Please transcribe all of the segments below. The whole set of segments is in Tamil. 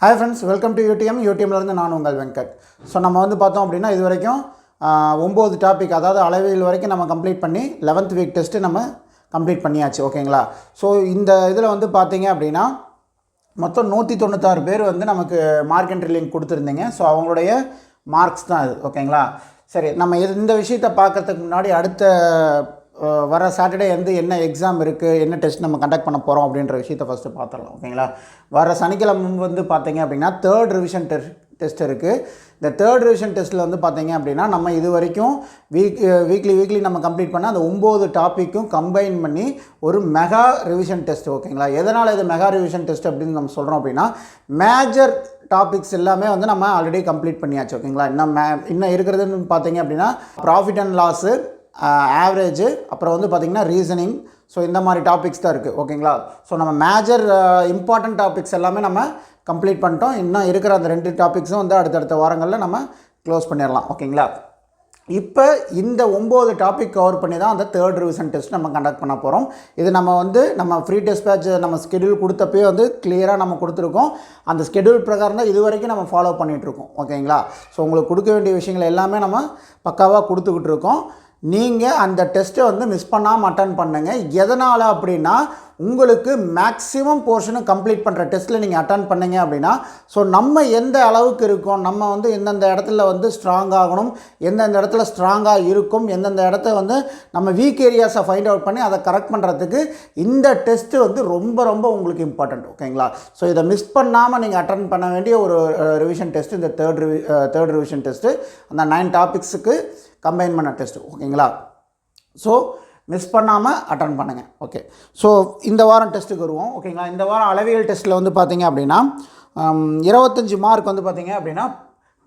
Hi friends, welcome to UTM. UTMல இருந்து நான் உங்கள் வெங்கட். ஸோ நம்ம வந்து பார்த்தோம் அப்படின்னா இது வரைக்கும் 9 டாபிக், அதாவது அளவியல் வரைக்கும் நம்ம கம்ப்ளீட் பண்ணி 11th வீக் டெஸ்ட்டு நம்ம கம்ப்ளீட் பண்ணியாச்சு. ஓகேங்களா? ஸோ இந்த இதில் வந்து பார்த்தீங்க அப்படின்னா மொத்தம் 196 பேர் வந்து நமக்கு மார்க் என்ட்ரி லிங்க் கொடுத்துருந்தீங்க. ஸோ அவங்களுடைய மார்க்ஸ் தான் இது. ஓகேங்களா? சரி, நம்ம இந்த விஷயத்தை பார்க்கறதுக்கு முன்னாடி அடுத்த வர சாட்டர்டே வந்து என்ன எக்ஸாம் இருக்குது, என்ன டெஸ்ட் நம்ம கண்டக்ட் பண்ண போகிறோம் அப்படின்ற விஷயத்தை ஃபஸ்ட்டு பார்த்துடலாம். ஓகேங்களா? வர சனிக்கிழமை வந்து பார்த்தீங்க அப்படின்னா தேர்ட் ரிவிஷன் டெஸ்ட் இருக்குது. இந்த தேர்ட் ரிவிஷன் டெஸ்ட்டில் வந்து பார்த்தீங்க அப்படின்னா நம்ம இது வரைக்கும் வீக்லி நம்ம கம்ப்ளீட் பண்ண அந்த 9 டாப்பிக்கும் கம்பைன் பண்ணி ஒரு மெகா ரிவிஷன் டெஸ்ட். ஓகேங்களா? எதனால் இது மெகா ரிவிஷன் டெஸ்ட் அப்படின்னு நம்ம சொல்கிறோம் அப்படின்னா மேஜர் டாபிக்ஸ் எல்லாமே வந்து நம்ம ஆல்ரெடி கம்ப்ளீட் பண்ணியாச்சு. ஓகேங்களா? இன்னும் இருக்கிறதுன்னு பார்த்தீங்க அப்படின்னா ப்ராஃபிட் அண்ட் லாஸு, ஆவரேஜு, அப்புறம் வந்து பார்த்திங்கன்னா ரீசனிங். ஸோ இந்த மாதிரி டாபிக்ஸ் தான் இருக்குது. ஓகேங்களா? ஸோ நம்ம மேஜர் இம்பார்ட்டன்ட் டாபிக்ஸ் எல்லாமே நம்ம கம்ப்ளீட் பண்ணிட்டோம். இன்னும் இருக்கிற அந்த 2 டாபிக்ஸும் வந்து அடுத்தடுத்த வாரங்களில் நம்ம க்ளோஸ் பண்ணிடலாம். ஓகேங்களா? இப்போ இந்த 9 டாபிக் கவர் பண்ணி தான் அந்த தேர்ட் ரிவிஷன் டெஸ்ட் நம்ம கண்டக்ட் பண்ண போகிறோம். இது நம்ம ஃப்ரீ டெஸ்ட் பேட்ச் நம்ம ஸ்கெடியூல் கொடுத்தப்பே வந்து கிளியராக நம்ம கொடுத்துருக்கோம். அந்த ஸ்கெடியூல் பிரகாரம் தான் இது வரைக்கும் நம்ம ஃபாலோ பண்ணிகிட்ருக்கோம். ஓகேங்களா? ஸோ உங்களுக்கு கொடுக்க வேண்டிய விஷயங்கள் எல்லாமே நம்ம பக்காவாக கொடுத்துக்கிட்டு இருக்கோம். நீங்கள் அந்த டெஸ்ட்டை வந்து மிஸ் பண்ணாமல் அட்டன் பண்ணுங்கள். எதனால் அப்படின்னா உங்களுக்கு மேக்ஸிமம் போர்ஷனை கம்ப்ளீட் பண்ணுற டெஸ்ட்டில் நீங்கள் அட்டன் பண்ணிங்க அப்படின்னா ஸோ நம்ம எந்த அளவுக்கு இருக்கோம், நம்ம வந்து எந்தெந்த இடத்துல வந்து ஸ்ட்ராங் ஆகணும், எந்தெந்த இடத்துல ஸ்ட்ராங்காக இருக்கும், எந்தெந்த இடத்த வந்து நம்ம வீக் ஏரியாஸை ஃபைண்ட் அவுட் பண்ணி அதை கரெக்ட் பண்ணுறதுக்கு இந்த டெஸ்ட்டு வந்து ரொம்ப ரொம்ப உங்களுக்கு இம்பார்ட்டண்ட். ஓகேங்களா? ஸோ இதை மிஸ் பண்ணாமல் நீங்கள் அட்டன் பண்ண வேண்டிய ஒரு ரிவிஷன் டெஸ்ட்டு இந்த தேர்ட் ரிவிஷன் டெஸ்ட்டு, அந்த 9 டாபிக்ஸுக்கு கம்பைன் பண்ண டெஸ்ட்டு. ஓகேங்களா? ஸோ மிஸ் பண்ணாமல் அட்டன் பண்ணுங்கள். ஓகே, ஸோ இந்த வாரம் டெஸ்ட்டுக்கு வருவோம். ஓகேங்களா? இந்த வாரம் அளவியல் டெஸ்ட்டில் வந்து பார்த்தீங்க அப்படின்னா 25 மார்க் வந்து பார்த்தீங்க அப்படின்னா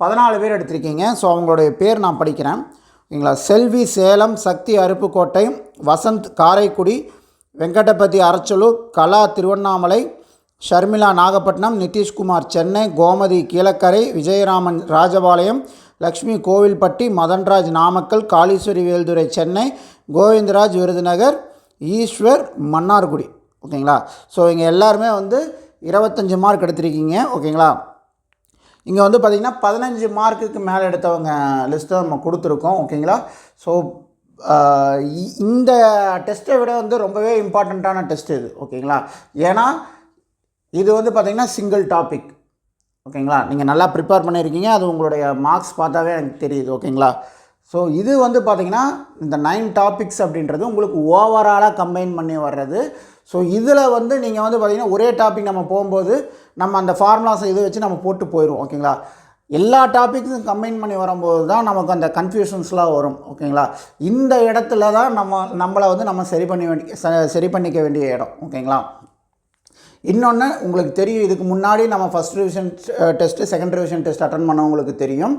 14 பேர் எடுத்திருக்கீங்க. ஸோ அவங்களுடைய பேர் நான் படிக்கிறேன். ஓகேங்களா? செல்வி சேலம், சக்தி அருப்புக்கோட்டை, வசந்த் காரைக்குடி, வெங்கடபதி அரச்சலூர், கலா திருவண்ணாமலை, ஷர்மிளா நாகப்பட்டினம், நிதிஷ்குமார் சென்னை, கோமதி கீழக்கரை, விஜயராமன் ராஜபாளையம், லக்ஷ்மி கோவில்பட்டி, மதன்ராஜ் நாமக்கல், காளீஸ்வரி வேல்துறை சென்னை, கோவிந்தராஜ் விருதுநகர், ஈஸ்வர் மன்னார்குடி. ஓகேங்களா? ஸோ இங்கே எல்லாருமே வந்து 25 மார்க் எடுத்திருக்கீங்க. ஓகேங்களா? இங்கே வந்து பார்த்திங்கன்னா 15 மார்க்குக்கு மேலே எடுத்தவங்க லிஸ்ட்டை நம்ம கொடுத்துருக்கோம். ஓகேங்களா? ஸோ இந்த டெஸ்ட்டை விட வந்து ரொம்பவே இம்பார்ட்டண்ட்டான டெஸ்ட் இது. ஓகேங்களா? ஏன்னா இது வந்து பார்த்திங்கன்னா சிங்கிள் டாபிக். ஓகேங்களா? நீங்கள் நல்லா ப்ரிப்பேர் பண்ணியிருக்கீங்க, அது உங்களுடைய மார்க்ஸ் பார்த்தாவே எனக்கு தெரியுது. ஓகேங்களா? ஸோ இது வந்து பார்த்திங்கன்னா இந்த 9 டாபிக்ஸ் அப்படின்றது உங்களுக்கு ஓவராலாக கம்பைன் பண்ணி வர்றது. ஸோ இதில் வந்து நீங்கள் வந்து பார்த்திங்கன்னா ஒரே டாபிக் நம்ம போகும்போது நம்ம அந்த ஃபார்முலாஸை இதை வச்சு நம்ம போட்டு போயிடுவோம். ஓகேங்களா? எல்லா டாபிக்ஸும் கம்பைன் பண்ணி வரும்போது தான் நமக்கு அந்த கன்ஃபியூஷன்ஸ்லாம் வரும். ஓகேங்களா? இந்த இடத்துல தான் நம்மளை வந்து நம்ம சரி பண்ணிக்க வேண்டிய இடம். ஓகேங்களா? இன்னொன்று உங்களுக்கு தெரியும், இதுக்கு முன்னாடி நம்ம first revision test, second revision test attend பண்ணவங்களுக்கு தெரியும்,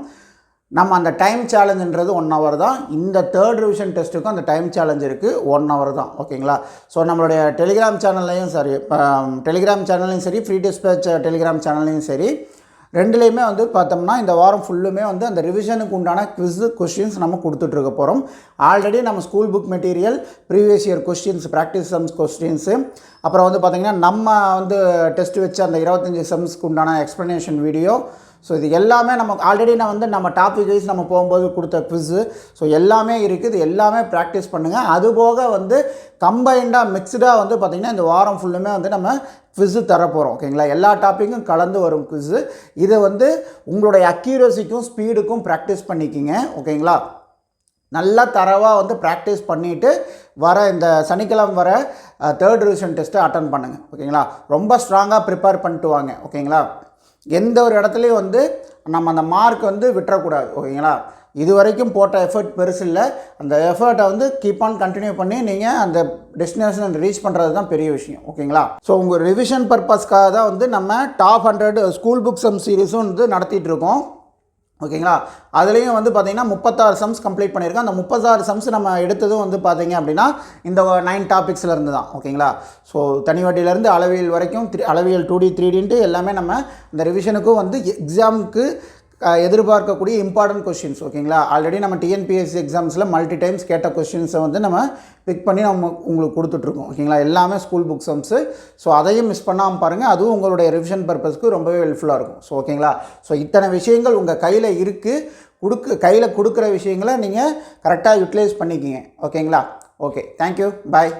நம்ம அந்த டைம் சேலஞ்சுன்றது 1 hour தான். இந்த தேர்ட் ரிவிஷன் டெஸ்ட்டுக்கும் அந்த டைம் சேலஞ்ச் இருக்குது, 1 hour தான். ஓகேங்களா? ஸோ நம்மளுடைய டெலிகிராம் சேனல்லையும் சரி, ஃப்ரீ டெஸ்ட் பேட்ச் டெலிகிராம் சேனல்லையும் சரி, ரெண்டுலேயுமே வந்து பார்த்தோம்னா இந்த வாரம் ஃபுல்லுமே வந்து அந்த ரிவிஷனுக்கு உண்டான குவிஸ் கொஸ்டின்ஸ் நம்ம கொடுத்துட்ருக்க போகிறோம். ஆல்ரெடி நம்ம school book material, previous year questions, practice sums questions, அப்புறம் வந்து பார்த்திங்கன்னா நம்ம வந்து டெஸ்ட் வச்சு அந்த 25 சம்ஸ்க்கு உண்டான எக்ஸ்ப்ளனேஷன் வீடியோ. ஸோ இது எல்லாமே நமக்கு ஆல்ரெடி நம்ம டாபிக் வைஸ் நம்ம போகும்போது கொடுத்த குவிஸு. ஸோ எல்லாமே இருக்குது, இது எல்லாமே ப்ராக்டிஸ் பண்ணுங்கள். அதுபோக வந்து கம்பைண்டாக மிக்ஸ்டாக வந்து பார்த்திங்கன்னா இந்த வாரம் ஃபுல்லுமே வந்து நம்ம குவிஸு தரப்போகிறோம். ஓகேங்களா? எல்லா டாப்பிக்கும் கலந்து வரும் குவிஸு. இதை வந்து உங்களுடைய அக்யூரசிக்கும் ஸ்பீடுக்கும் ப்ராக்டிஸ் பண்ணிக்கிங்க. ஓகேங்களா? நல்லா தரவாக வந்து ப்ராக்டிஸ் பண்ணிவிட்டு வர இந்த சனிக்கிழமை வர தேர்ட் ரிவிஷன் டெஸ்ட்டை அட்டன் பண்ணுங்கள். ஓகேங்களா? ரொம்ப ஸ்ட்ராங்காக ப்ரிப்பேர் பண்ணிட்டு வாங்க. ஓகேங்களா? எந்த ஒரு இடத்துலையும் வந்து நம்ம அந்த மார்க் வந்து விட்டுறக்கூடாது. ஓகேங்களா? இது வரைக்கும் போட்ட எஃபர்ட் பெருசு இல்லை, அந்த எஃபர்ட்டை வந்து கீப் ஆன் கண்டினியூ பண்ணி நீங்கள் அந்த டெஸ்டினேஷன் ரீச் பண்ணுறது தான் பெரிய விஷயம். ஓகேங்களா? ஸோ உங்கள் ரிவிஷன் பர்பஸ்க்காக தான் வந்து நம்ம டாப் 100 ஸ்கூல் புக் சம் சீரீஸும் வந்து நடத்திட்டு இருக்கோம். ஓகேங்களா? அதுலேயும் வந்து பார்த்திங்கன்னா 36 சம்ஸ் கம்ப்ளீட் பண்ணியிருக்கோம். அந்த 36 சம்ஸ் நம்ம எடுத்ததும் வந்து பார்த்திங்க அப்படின்னா இந்த 9 டாபிக்ஸ்லேருந்து தான். ஓகேங்களா? ஸோ தனிவட்டியிலேருந்து அளவியல் வரைக்கும் அளவியல் 2D 3Dன்ட்டு எல்லாமே நம்ம இந்த ரிவிஷனுக்கும் வந்து எக்ஸாமுக்கு எதிர்பார்க்கக்கூடிய இம்பார்ட்டன்ட் கொஷின்ஸ் ஓகேங்களா. ஆல்ரெடி நம்ம டிஎன்பிஎஸ்சி எக்ஸாம்ஸில் மல்டி டைம்ஸ் கேட்ட கொஷின்ஸை வந்து நம்ம பிக் பண்ணி நம்ம உங்களுக்கு கொடுத்துட்ருக்கோம் ஓகேங்களா. எல்லாமே ஸ்கூல் புக் சம்ஸு. ஸோ அதையும் மிஸ் பண்ணாமல் பாருங்கள், அதுவும் உங்களுடைய ரிவிஷன் பர்பஸ்க்கு ரொம்பவே ஹெல்ப்ஃபுல்லாக இருக்கும். ஸோ ஓகேங்களா. ஸோ இத்தனை விஷயங்கள் உங்கள் கையில் இருக்குது, கையில் கொடுக்குற விஷயங்களை நீங்கள் கரெக்டாக யூட்டிலைஸ் பண்ணிக்கிங்க ஓகேங்களா. ஓகே, தேங்க்யூ, பாய்.